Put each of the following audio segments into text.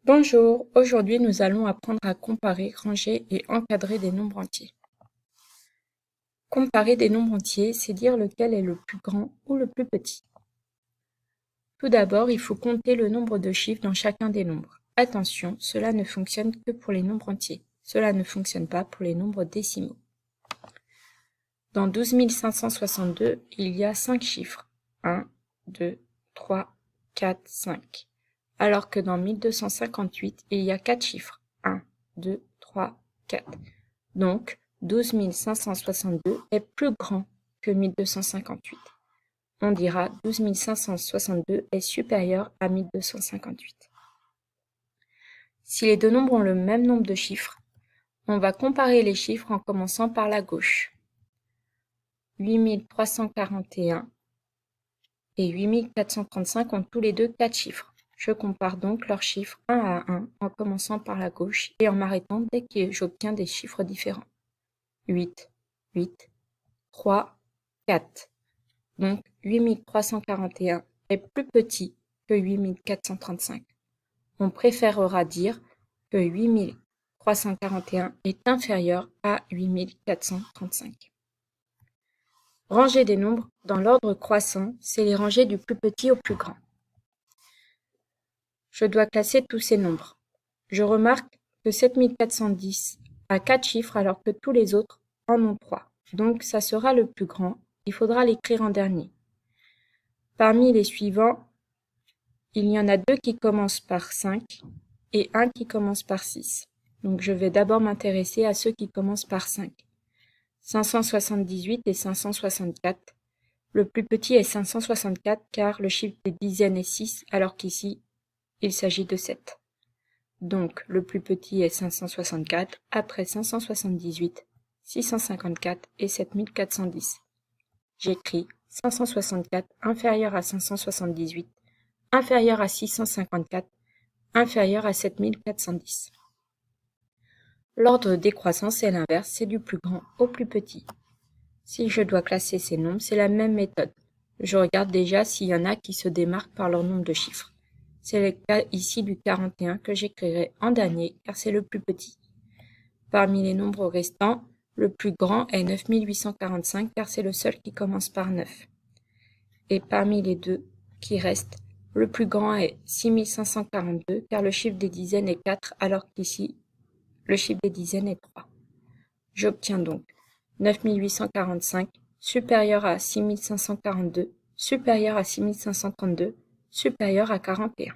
Bonjour, aujourd'hui nous allons apprendre à comparer, ranger et encadrer des nombres entiers. Comparer des nombres entiers, c'est dire lequel est le plus grand ou le plus petit. Tout d'abord, il faut compter le nombre de chiffres dans chacun des nombres. Attention, cela ne fonctionne que pour les nombres entiers. Cela ne fonctionne pas pour les nombres décimaux. Dans 12 562, il y a 5 chiffres. 1, 2, 3, 4, 5. Alors que dans 1258, il y a 4 chiffres. 1, 2, 3, 4. Donc, 12 562 est plus grand que 1258. On dira 12 562 est supérieur à 1258. Si les deux nombres ont le même nombre de chiffres, on va comparer les chiffres en commençant par la gauche. 8341 et 8435 ont tous les deux 4 chiffres. Je compare donc leurs chiffres un à un en commençant par la gauche et en m'arrêtant dès que j'obtiens des chiffres différents. 8, 8, 3, 4. Donc 8341 est plus petit que 8435. On préférera dire que 8341 est inférieur à 8435. Ranger des nombres dans l'ordre croissant, c'est les ranger du plus petit au plus grand. Je dois classer tous ces nombres. Je remarque que 7410 a 4 chiffres alors que tous les autres en ont 3. Donc ça sera le plus grand. Il faudra l'écrire en dernier. Parmi les suivants, il y en a 2 qui commencent par 5 et 1 qui commence par 6. Donc je vais d'abord m'intéresser à ceux qui commencent par 5. 578 et 564. Le plus petit est 564 car le chiffre des dizaines est 6 alors qu'ici, il s'agit de 7. Donc le plus petit est 564, après 578, 654 et 7410. J'écris 564 inférieur à 578, inférieur à 654, inférieur à 7410. L'ordre décroissant, c'est l'inverse, c'est du plus grand au plus petit. Si je dois classer ces nombres, c'est la même méthode. Je regarde déjà s'il y en a qui se démarquent par leur nombre de chiffres. C'est le cas ici du 41 que j'écrirai en dernier car c'est le plus petit. Parmi les nombres restants, le plus grand est 9845 car c'est le seul qui commence par 9. Et parmi les deux qui restent, le plus grand est 6542 car le chiffre des dizaines est 4 alors qu'ici, le chiffre des dizaines est 3. J'obtiens donc 9845 supérieur à 6542, supérieur à 6532, supérieur à 41.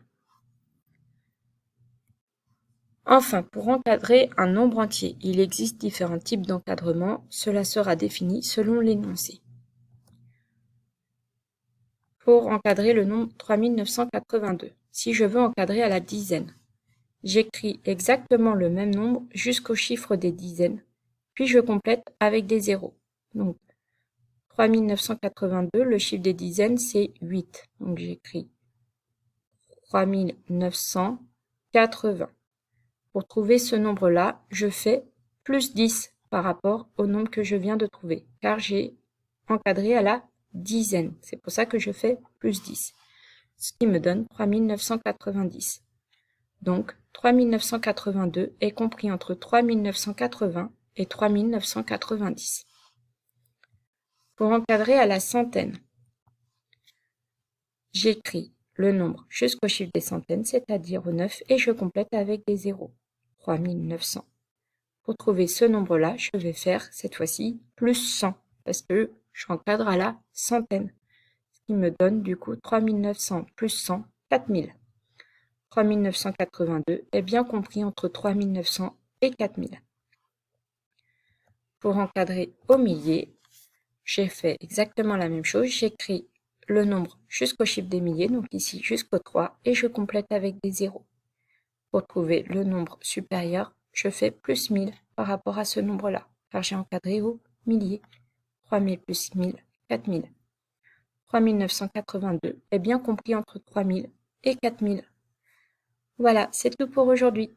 Enfin, pour encadrer un nombre entier, il existe différents types d'encadrement. Cela sera défini selon l'énoncé. Pour encadrer le nombre 3982, si je veux encadrer à la dizaine, j'écris exactement le même nombre jusqu'au chiffre des dizaines, puis je complète avec des zéros. Donc, 3982, le chiffre des dizaines, c'est 8. Donc, j'écris 3980. Pour trouver ce nombre-là, je fais plus 10 par rapport au nombre que je viens de trouver, car j'ai encadré à la dizaine. C'est pour ça que je fais plus 10, ce qui me donne 3990. Donc, 3982 est compris entre 3980 et 3990. Pour encadrer à la centaine, j'écris le nombre jusqu'au chiffre des centaines, c'est-à-dire au 9, et je complète avec des zéros. 3900. Pour trouver ce nombre-là, je vais faire cette fois-ci plus 100, parce que je encadre à la centaine, ce qui me donne du coup 3900 plus 100, 4000. 3982 est bien compris entre 3900 et 4000. Pour encadrer au millier, j'ai fait exactement la même chose, j'écris le nombre jusqu'au chiffre des milliers, donc ici jusqu'au 3, et je complète avec des zéros. Pour trouver le nombre supérieur, je fais plus 1000 par rapport à ce nombre-là, car j'ai encadré au millier. 3000 plus 1000, 4000. 3982 est bien compris entre 3000 et 4000. Voilà, c'est tout pour aujourd'hui.